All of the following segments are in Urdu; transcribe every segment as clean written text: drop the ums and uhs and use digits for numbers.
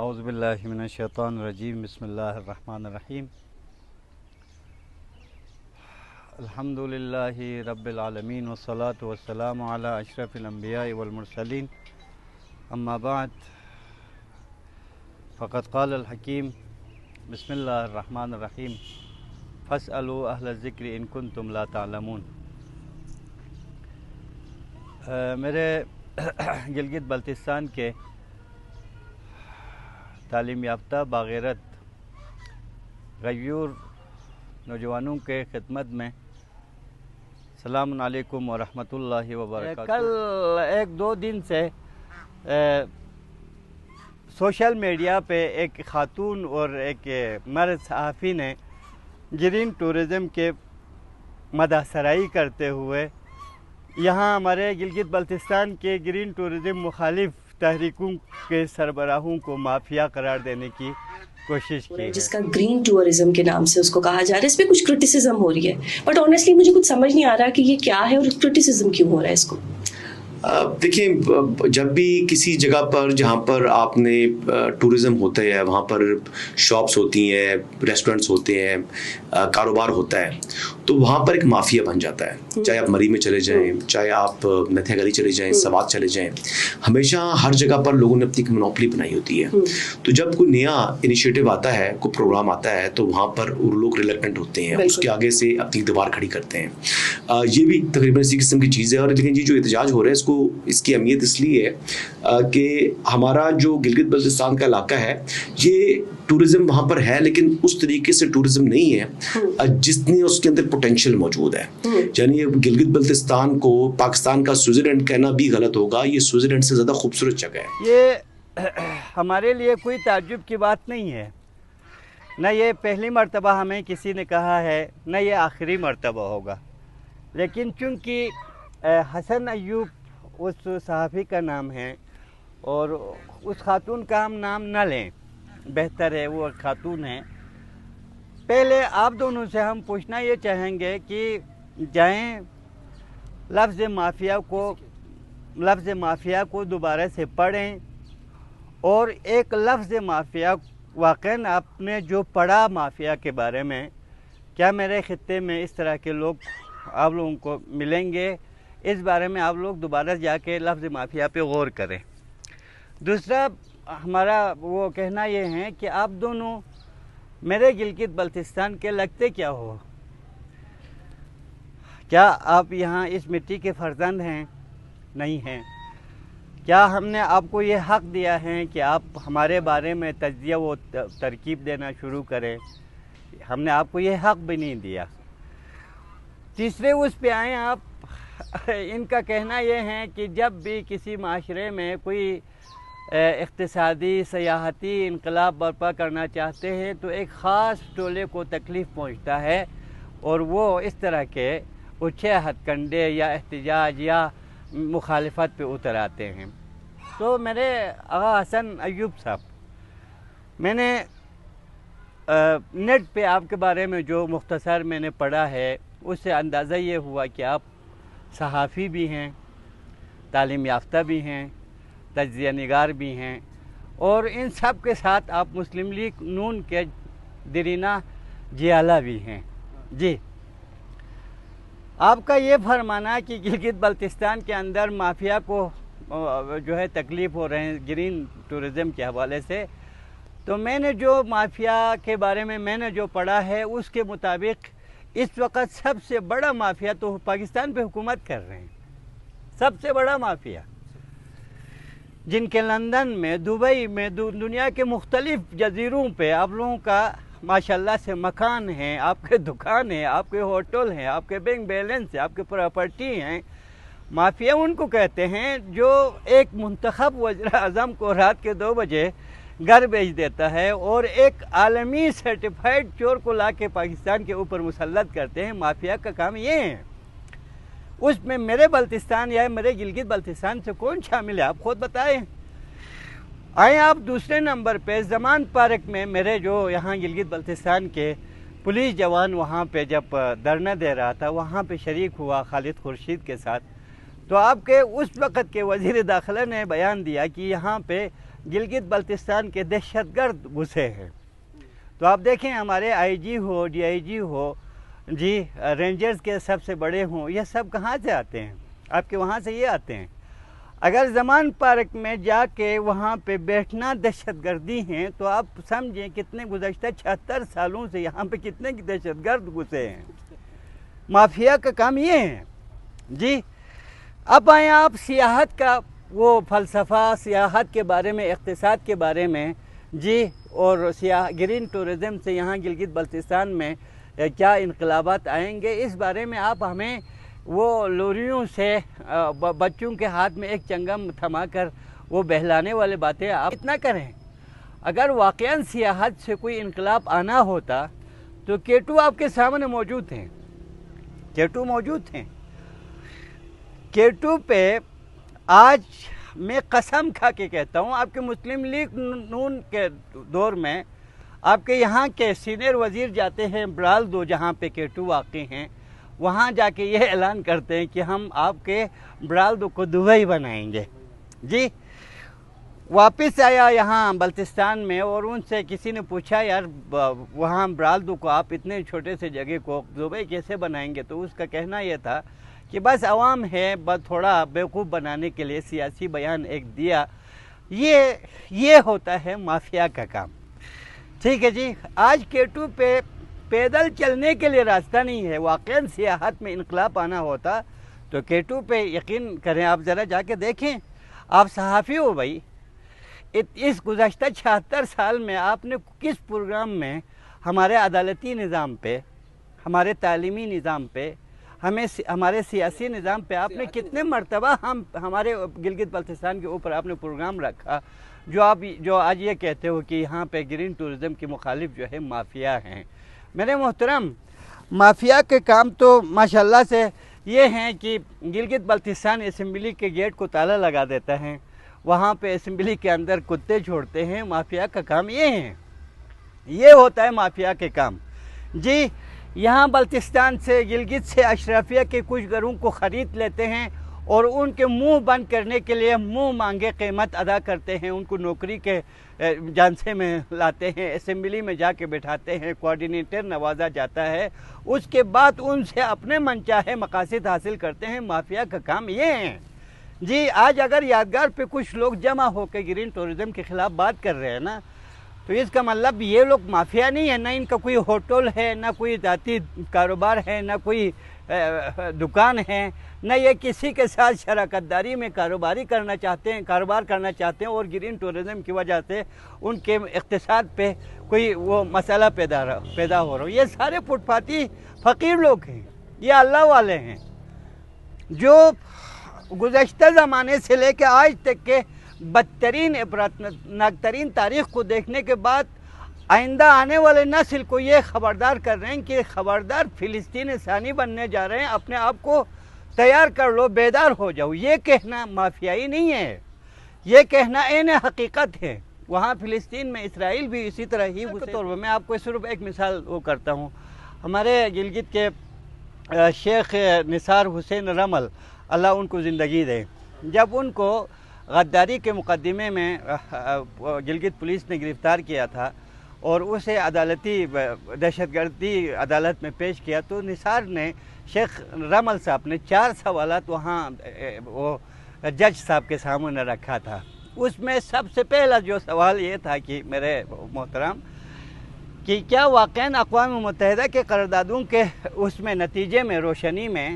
اعوذ باللہ من الشیطان الرجیم بسم اللہ الرحمن الرحیم الحمد للہ رب العالمین والصلاة والسلام علی اشرف الانبیاء والمرسلین اما بعد فقد قال الحکیم بسم اللہ الرحمن الرحیم فاسألوا اہل الذکر ان کنتم لا تعلمون۔ میرے گلگت بلتستان کے تعلیم یافتہ باغیرت غیور نوجوانوں کے خدمت میں السلام علیکم ورحمۃ اللہ وبرکاتہ۔ کل ایک دو دن سے سوشل میڈیا پہ ایک خاتون اور ایک مرد صحافی نے گرین ٹورزم کے مدح سرائی کرتے ہوئے یہاں ہمارے گلگت بلتستان کے گرین ٹورزم مخالف تحریکوں کے سربراہوں کو مافیا قرار دینے کی کوشش کی ہے، جس کا گرین ٹورزم کے نام سے اس کو کہا جا رہا ہے۔ اس پہ کچھ کرٹیسزم ہو رہی ہے، بٹ آنیسٹلی مجھے کچھ سمجھ نہیں آ رہا کہ یہ کیا ہے اور کرٹیسزم کیوں ہو رہا ہے اس کو۔ دیکھیں، جب بھی کسی جگہ پر جہاں پر آپ نے ٹورزم ہوتا ہے، وہاں پر شاپس ہوتی ہیں، ریسٹورنٹس ہوتے ہیں، کاروبار ہوتا ہے، تو وہاں پر ایک مافیا بن جاتا ہے۔ چاہے آپ مری میں چلے جائیں، چاہے آپ نتھیا گلی چلے جائیں، سوات چلے جائیں، ہمیشہ ہر جگہ پر لوگوں نے اپنی ایک مونوپلی بنائی ہوتی ہے۔ تو جب کوئی نیا انیشیٹو آتا ہے، کوئی پروگرام آتا ہے، تو وہاں پر لوگ ریلیکٹنٹ ہوتے ہیں، اس کے آگے سے اپنی دیوار کھڑی کرتے ہیں۔ یہ بھی تقریباً اسی قسم کی چیز ہے۔ اور لیکن جو احتجاج ہو رہا ہے، اس کی اہمیت اس لیے ہے کہ ہمارا جو گلگت بلتستان کا علاقہ ہے، یہ ٹورزم وہاں پر ہے، لیکن اس طریقے سے ٹورزم نہیں ہے جتنی اس کے اندر پوٹینشیل موجود ہے۔ یعنی گلگت بلتستان کو پاکستان کا سوئٹزرلینڈ کہنا بھی غلط ہوگا، یہ سوئٹزرلینڈ سے زیادہ خوبصورت جگہ ہے۔ یہ ہمارے لیے کوئی تعجب کی بات نہیں ہے، نہ یہ پہلی مرتبہ ہمیں کسی نے کہا ہے، نہ یہ آخری مرتبہ ہوگا۔ لیکن چونکہ حسن ایوب اس صحافی کا نام ہے اور اس خاتون کا ہم نام نہ لیں، بہتر ہے، وہ خاتون ہے۔ پہلے آپ دونوں سے ہم پوچھنا یہ چاہیں گے کہ جائیں لفظ مافیا کو دوبارہ سے پڑھیں، اور ایک لفظ مافیا واقعاً آپ نے جو پڑھا مافیا کے بارے میں، کیا میرے خطے میں اس طرح کے لوگ آپ لوگوں کو ملیں گے؟ اس بارے میں آپ لوگ دوبارہ جا کے لفظ مافیا پہ غور کریں۔ دوسرا ہمارا وہ کہنا یہ ہے کہ آپ دونوں میرے گلگت بلتستان کے لگتے کیا ہو؟ کیا آپ یہاں اس مٹی کے فرزند ہیں؟ نہیں ہیں۔ کیا ہم نے آپ کو یہ حق دیا ہے کہ آپ ہمارے بارے میں تجزیہ و ترکیب دینا شروع کریں؟ ہم نے آپ کو یہ حق بھی نہیں دیا۔ تیسرے اس پہ آئیں آپ، ان کا کہنا یہ ہے کہ جب بھی کسی معاشرے میں کوئی اقتصادی سیاحتی انقلاب برپا کرنا چاہتے ہیں تو ایک خاص ٹولے کو تکلیف پہنچتا ہے، اور وہ اس طرح کے اچھے ہتھ کنڈے یا احتجاج یا مخالفت پہ اتر آتے ہیں۔ تو میرے آغا حسن ایوب صاحب، میں نے نیٹ پہ آپ کے بارے میں جو مختصر میں نے پڑھا ہے، اس سے اندازہ یہ ہوا کہ آپ صحافی بھی ہیں، تعلیم یافتہ بھی ہیں، تجزیہ نگار بھی ہیں، اور ان سب کے ساتھ آپ مسلم لیگ نون کے دیرینہ جیالہ بھی ہیں۔ جی، آپ کا یہ فرمانا کہ گلگت بلتستان کے اندر مافیا کو جو ہے تکلیف ہو رہے ہیں گرین ٹورزم کے حوالے سے، تو میں نے جو مافیا کے بارے میں نے جو پڑھا ہے، اس کے مطابق اس وقت سب سے بڑا مافیا تو پاکستان پہ حکومت کر رہے ہیں، سب سے بڑا مافیا، جن کے لندن میں، دبئی میں، دنیا کے مختلف جزیروں پہ آپ لوگوں کا ماشاءاللہ سے مکان ہیں، آپ کے دکان ہیں، آپ کے ہوٹل ہیں، آپ کے بینک بیلنس ہیں، آپ کے پراپرٹی ہیں۔ مافیا ان کو کہتے ہیں جو ایک منتخب وزیر اعظم کو رات کے 2 بجے گھر بھیج دیتا ہے اور ایک عالمی سرٹیفائیڈ چور کو لا کے پاکستان کے اوپر مسلط کرتے ہیں۔ مافیا کا کام یہ ہے۔ اس میں میرے بلتستان یا میرے گلگت بلتستان سے کون شامل ہے؟ آپ خود بتائیں۔ آئیں آپ دوسرے نمبر پہ زمان پارک میں، میرے جو یہاں گلگت بلتستان کے پولیس جوان وہاں پہ جب دھرنا دے رہا تھا، وہاں پہ شریک ہوا خالد خورشید کے ساتھ، تو آپ کے اس وقت کے وزیر داخلہ نے بیان دیا کہ یہاں پہ گلگت بلتستان کے دہشت گرد گھسے ہیں. تو آپ دیکھیں ہمارے آئی جی ہو، D I G who, G rangers کے سب سے بڑے ہوں، یہ سب کہاں سے آتے ہیں؟ آپ کے وہاں سے یہ آتے ہیں. اگر زمان پارک میں جا کے وہاں پہ بیٹھنا دہشت گردی ہیں تو آپ سمجھیں کتنے گزشتہ 76 سالوں سے یہاں پہ کتنے دہشت گرد گھسے ہیں. مافیا کا کام یہ ہے. جی اب آئیں آپ سیاحت کا وہ فلسفہ، سیاحت کے بارے میں، اقتصاد کے بارے میں، جی اور گرین ٹورزم سے یہاں گلگت بلتستان میں کیا انقلابات آئیں گے، اس بارے میں آپ ہمیں وہ لوریوں سے بچوں کے ہاتھ میں ایک چنگم تھما کر وہ بہلانے والے باتیں آپ اتنا کریں. اگر واقعاً سیاحت سے کوئی انقلاب آنا ہوتا تو کیٹو آپ کے سامنے موجود ہیں. کیٹو موجود ہیں. کیٹو پہ آج میں قسم کھا کے کہتا ہوں، آپ کے مسلم لیگ نون کے دور میں آپ کے یہاں کے سینئر وزیر جاتے ہیں برالدو، جہاں پہ کیٹو واقع ہیں، وہاں جا کے یہ اعلان کرتے ہیں کہ ہم آپ کے برالدو کو دبئی بنائیں گے. جی واپس آیا یہاں بلتستان میں اور ان سے کسی نے پوچھا یار وہاں برالدو کو آپ اتنے چھوٹے سے جگہ کو دبئی کیسے بنائیں گے؟ تو اس کا کہنا یہ تھا کہ بس عوام ہے، بس تھوڑا بیوقوف بنانے کے لیے سیاسی بیان ایک دیا. یہ ہوتا ہے مافیا کا کام. ٹھیک ہے جی. آج کیٹو پہ پیدل چلنے کے لیے راستہ نہیں ہے. واقعاً سیاحت میں انقلاب آنا ہوتا تو کیٹو پہ یقین کریں، آپ ذرا جا کے دیکھیں. آپ صحافی ہو بھائی، اس گزشتہ 76 سال میں آپ نے کس پروگرام میں ہمارے عدالتی نظام پہ، ہمارے تعلیمی نظام پہ، ہمارے سیاسی نظام پہ آپ نے کتنے مرتبہ ہمارے گلگت بلتستان کے اوپر آپ نے پروگرام رکھا جو آج یہ کہتے ہو کہ یہاں پہ گرین ٹورزم کے مخالف جو ہے مافیا ہیں. میرے محترم، مافیا کے کام تو ماشاءاللہ سے یہ ہیں کہ گلگت بلتستان اسمبلی کے گیٹ کو تالا لگا دیتا ہے، وہاں پہ اسمبلی کے اندر کتے چھوڑتے ہیں. مافیا کا کام یہ ہے، یہ ہوتا ہے مافیا کے کام. جی یہاں بلتستان سے، گلگت سے اشرافیہ کے کچھ گھروں کو خرید لیتے ہیں اور ان کے منہ بند کرنے کے لیے منہ مانگے قیمت ادا کرتے ہیں. ان کو نوکری کے جانسے میں لاتے ہیں، اسمبلی میں جا کے بٹھاتے ہیں، کوارڈینیٹر نوازا جاتا ہے، اس کے بعد ان سے اپنے من چاہے مقاصد حاصل کرتے ہیں. مافیا کا کام یہ ہے. جی آج اگر یادگار پہ کچھ لوگ جمع ہو کے گرین ٹورزم کے خلاف بات کر رہے ہیں نا، تو اس کا مطلب یہ لوگ مافیا نہیں ہے. نہ ان کا کوئی ہوٹل ہے، نہ کوئی ذاتی کاروبار ہے، نہ کوئی دکان ہے، نہ یہ کسی کے ساتھ شراکت داری میں کاروبار کرنا چاہتے ہیں اور گرین ٹورزم کی وجہ سے ان کے اقتصاد پہ کوئی وہ مسئلہ پیدا ہو رہا ہو. یہ سارے فٹ پاتی فقیر لوگ ہیں، یہ اللہ والے ہیں جو گزشتہ زمانے سے لے کے آج تک کے بدترین عبرتناک ترین تاریخ کو دیکھنے کے بعد آئندہ آنے والے نسل کو یہ خبردار کر رہے ہیں کہ خبردار فلسطین ثانی بننے جا رہے ہیں، اپنے آپ کو تیار کر لو، بیدار ہو جاؤ. یہ کہنا مافیائی نہیں ہے، یہ کہنا عین حقیقت ہے. وہاں فلسطین میں اسرائیل بھی اسی طرح ہی میں آپ کو صرف ایک مثال وہ کرتا ہوں. ہمارے گلگت کے شیخ نثار حسین رمل، اللہ ان کو زندگی دے، جب ان کو غداری کے مقدمے میں گلگت پولیس نے گرفتار کیا تھا اور اسے عدالتی دہشت گردی عدالت میں پیش کیا، تو نثار نے شیخ رمل صاحب نے 4 سوالات وہاں وہ جج صاحب کے سامنے رکھا تھا. اس میں سب سے پہلا جو سوال یہ تھا کہ میرے محترم کہ کیا واقعاً اقوام متحدہ کے قراردادوں کے اس میں نتیجے میں روشنی میں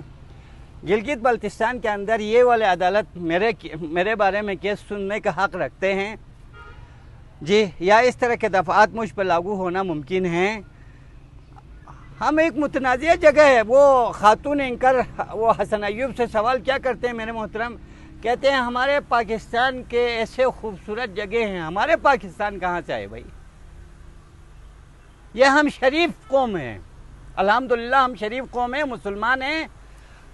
گلگت بلتستان کے اندر یہ والے عدالت میرے بارے میں کیس سننے کا حق رکھتے ہیں جی، یا اس طرح کے دفعات مجھ پر لاگو ہونا ممکن ہیں؟ ہم ایک متنازع جگہ ہے. وہ خاتون اینکر وہ حسن ایوب سے سوال کیا کرتے ہیں میرے محترم، کہتے ہیں ہمارے پاکستان کے ایسے خوبصورت جگہ ہیں. ہمارے پاکستان کہاں سے آئے بھائی؟ یہ ہم شریف قوم ہیں، الحمدللہ ہم شریف قوم ہیں، مسلمان ہیں،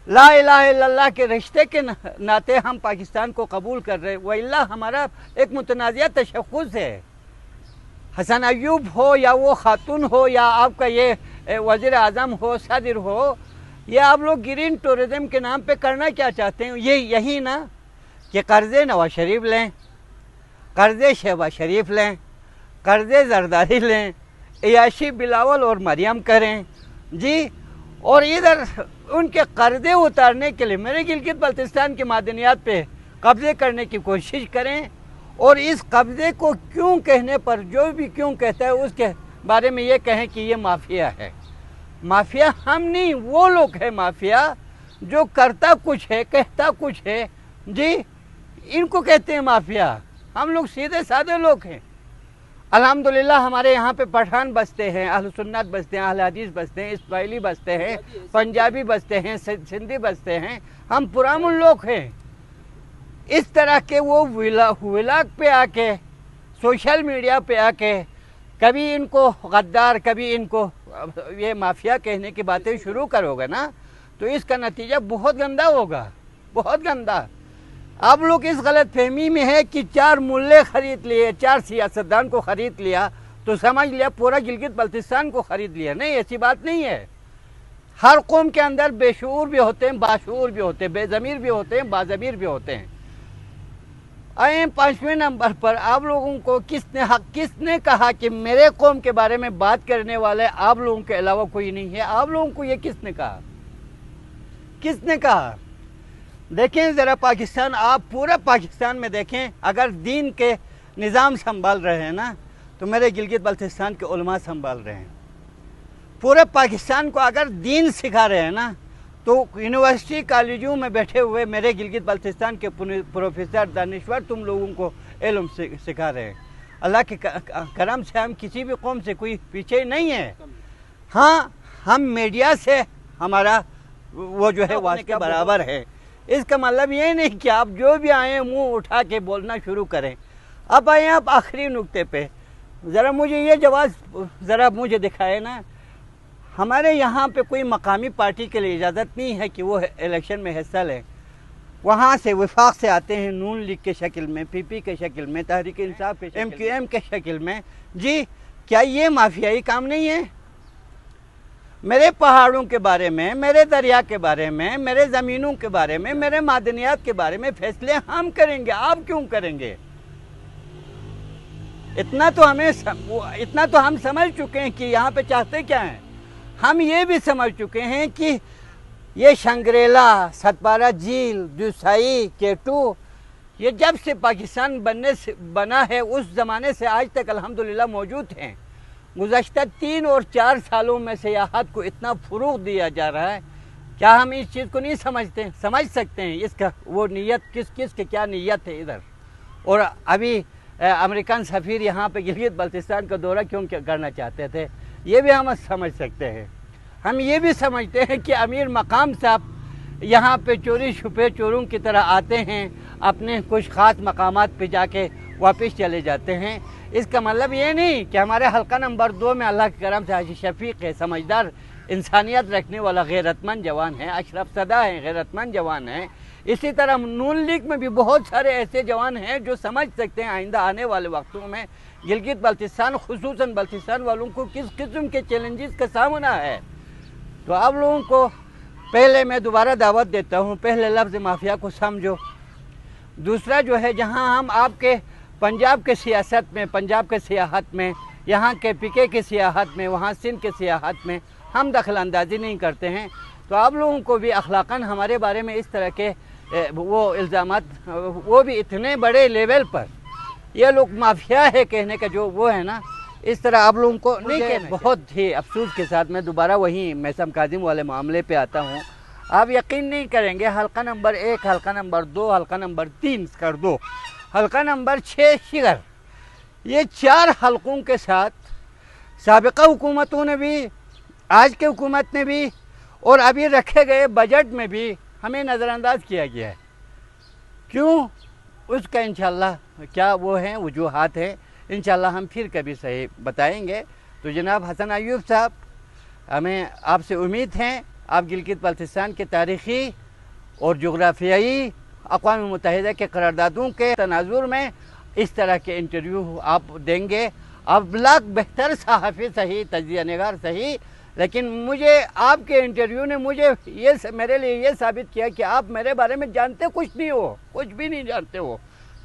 لا الہ الا اللہ کے رشتے کے ناطے ہم پاکستان کو قبول کر رہے. وَإِلَّا ہمارا ایک متنازع تشخص ہے. حسن ایوب ہو یا وہ خاتون ہو یا آپ کا یہ وزیر اعظم ہو، صدر ہو، یہ آپ لوگ گرین ٹورزم کے نام پہ کرنا کیا چاہتے ہیں؟ یہی نا کہ قرضے نواز شریف لیں، قرضے شہباز شریف لیں، قرضے زرداری لیں، عیاشی بلاول اور مریم کریں جی، اور ادھر ان کے قرضے اتارنے کے لیے میرے گلگت بلتستان کے معدنیات پہ قبضے کرنے کی کوشش کریں، اور اس قبضے کو کیوں کہنے پر جو بھی کیوں کہتا ہے اس کے بارے میں یہ کہیں کہ یہ مافیا ہے۔ مافیا ہم نہیں، وہ لوگ ہیں مافیا جو کرتا کچھ ہے، کہتا کچھ ہے جی، ان کو کہتے ہیں مافیا۔ ہم لوگ سیدھے سادے لوگ ہیں۔ الحمدللہ ہمارے یہاں پہ پٹھان بستے ہیں، اہل سنت بستے ہیں، اہل حدیث بستے ہیں، اسماعیلی بستے ہیں، پنجابی بستے ہیں، سندھی بستے ہیں، ہم پرامن لوگ ہیں۔ اس طرح کے وہ ولاگ پہ آ کے، سوشل میڈیا پہ آ کے کبھی ان کو غدار، کبھی ان کو یہ مافیا کہنے کی باتیں شروع کرو گے نا تو اس کا نتیجہ بہت گندا ہوگا، بہت گندا۔ آپ لوگ اس غلط فہمی میں ہے کہ 4 ملے خرید لیے، 4 سیاستدان کو خرید لیا تو سمجھ لیا پورا گلگت بلتستان کو خرید لیا۔ نہیں، ایسی بات نہیں ہے۔ ہر قوم کے اندر بے شعور بھی ہوتے ہیں، باشعور بھی ہوتے ہیں، بے ضمیر بھی ہوتے ہیں، باضمیر بھی ہوتے ہیں۔ آئیں 5ویں نمبر پر آپ لوگوں کو کس نے کہا کہ میرے قوم کے بارے میں بات کرنے والے آپ لوگوں کے علاوہ کوئی نہیں ہے؟ آپ لوگوں کو یہ کس نے کہا؟ کس نے کہا؟ دیکھیں ذرا پاکستان، آپ پورا پاکستان میں دیکھیں، اگر دین کے نظام سنبھال رہے ہیں نا تو میرے گلگت بلتستان کے علماء سنبھال رہے ہیں۔ پورے پاکستان کو اگر دین سکھا رہے ہیں نا تو یونیورسٹی کالجوں میں بیٹھے ہوئے میرے گلگت بلتستان کے پروفیسر دانشور تم لوگوں کو علم سکھا رہے ہیں۔ اللہ کے کرم سے ہم کسی بھی قوم سے کوئی پیچھے نہیں ہے۔ ہاں، ہم میڈیا سے ہمارا وہ جو ہے واسطے کے برابر ہے۔ اس کا مطلب یہ نہیں کہ آپ جو بھی آئیں منہ اٹھا کے بولنا شروع کریں۔ اب آئیں آپ آخری نقطے پہ، ذرا مجھے یہ جواز ذرا مجھے دکھائے نا۔ ہمارے یہاں پہ کوئی مقامی پارٹی کے لیے اجازت نہیں ہے کہ وہ الیکشن میں حصہ لیں۔ وہاں سے وفاق سے آتے ہیں، نون لیگ کے شکل میں، پی پی کے شکل میں، تحریک انصاف کے شکل میں، MQM کے شکل میں جی۔ کیا یہ مافیائی کام نہیں ہے؟ میرے پہاڑوں کے بارے میں، میرے دریا کے بارے میں، میرے زمینوں کے بارے میں، میرے معدنیات کے بارے میں فیصلے ہم کریں گے، آپ کیوں کریں گے؟ اتنا تو ہم سمجھ چکے ہیں کہ یہاں پہ چاہتے کیا ہیں۔ ہم یہ بھی سمجھ چکے ہیں کہ یہ شنگریلا، ستپارہ جھیل، دوسائی، کیٹو، یہ جب سے پاکستان بنا ہے اس زمانے سے آج تک الحمدللہ موجود ہیں۔ گزشتہ 3 اور 4 سالوں میں سیاحت کو اتنا فروغ دیا جا رہا ہے، کیا ہم اس چیز کو نہیں سمجھتے؟ سمجھ سکتے ہیں اس کا وہ نیت کس کے کیا نیت ہے ادھر۔ اور ابھی امریکن سفیر یہاں پہ گلگت بلتستان کا دورہ کیوں کرنا چاہتے تھے، یہ بھی ہم سمجھ سکتے ہیں۔ ہم یہ بھی سمجھتے ہیں کہ امیر مقام صاحب یہاں پہ چوری چھپے چوروں کی طرح آتے ہیں، اپنے کچھ خاص مقامات پہ جا کے واپس چلے جاتے ہیں۔ اس کا مطلب یہ نہیں کہ ہمارے حلقہ نمبر 2 میں اللہ کے کرم سے حاجی شفیق ہے، سمجھدار، انسانیت رکھنے والا غیرت مند جوان ہے، اشرف صدا ہے، غیرت مند جوان ہے۔ اسی طرح نون لیگ میں بھی بہت سارے ایسے جوان ہیں جو سمجھ سکتے ہیں آئندہ آنے والے وقتوں میں گلگت بلتستان، خصوصاً بلتستان والوں کو کس قسم کے چیلنجز کا سامنا ہے۔ تو آپ لوگوں کو پہلے میں دوبارہ دعوت دیتا ہوں، پہلے لفظ مافیا کو سمجھو۔ دوسرا جو ہے، جہاں ہم آپ کے پنجاب کے سیاست میں، پنجاب کے سیاحت میں، یہاں کے PK کے سیاحت میں، وہاں سندھ کے سیاحت میں ہم دخل اندازی نہیں کرتے ہیں، تو آپ لوگوں کو بھی اخلاقاً ہمارے بارے میں اس طرح کے وہ الزامات، وہ بھی اتنے بڑے لیول پر یہ لوگ مافیا ہے کہنے کا جو وہ ہے نا، اس طرح آپ لوگوں کو نہیں کہنا۔ بہت ہی افسوس کے ساتھ میں دوبارہ وہیں میثم کاظم والے معاملے پہ آتا ہوں۔ آپ یقین نہیں کریں گے، حلقہ نمبر 1، حلقہ نمبر 2، حلقہ نمبر 3 سکردو، حلقہ نمبر 6 شگر، یہ 4 حلقوں کے ساتھ سابقہ حکومتوں نے بھی، آج کے حکومت نے بھی، اور ابھی رکھے گئے بجٹ میں بھی ہمیں نظر انداز کیا گیا ہے۔ کیوں؟ اس کا انشاءاللہ کیا وہ ہیں وجوہات ہیں، انشاءاللہ ہم پھر کبھی صحیح بتائیں گے۔ تو جناب حسن ایوب صاحب، ہمیں آپ سے امید ہے آپ گلگت بلتستان کے تاریخی اور جغرافیائی اقوام متحدہ کے قراردادوں کے تناظر میں اس طرح کے انٹرویو آپ دیں گے۔ آپ بلاک بہتر صحافی صحیح، تجزیہ نگار صحیح، لیکن مجھے آپ کے انٹرویو نے میرے لیے یہ ثابت کیا کہ آپ میرے بارے میں جانتے کچھ نہیں ہو، کچھ بھی نہیں جانتے ہو۔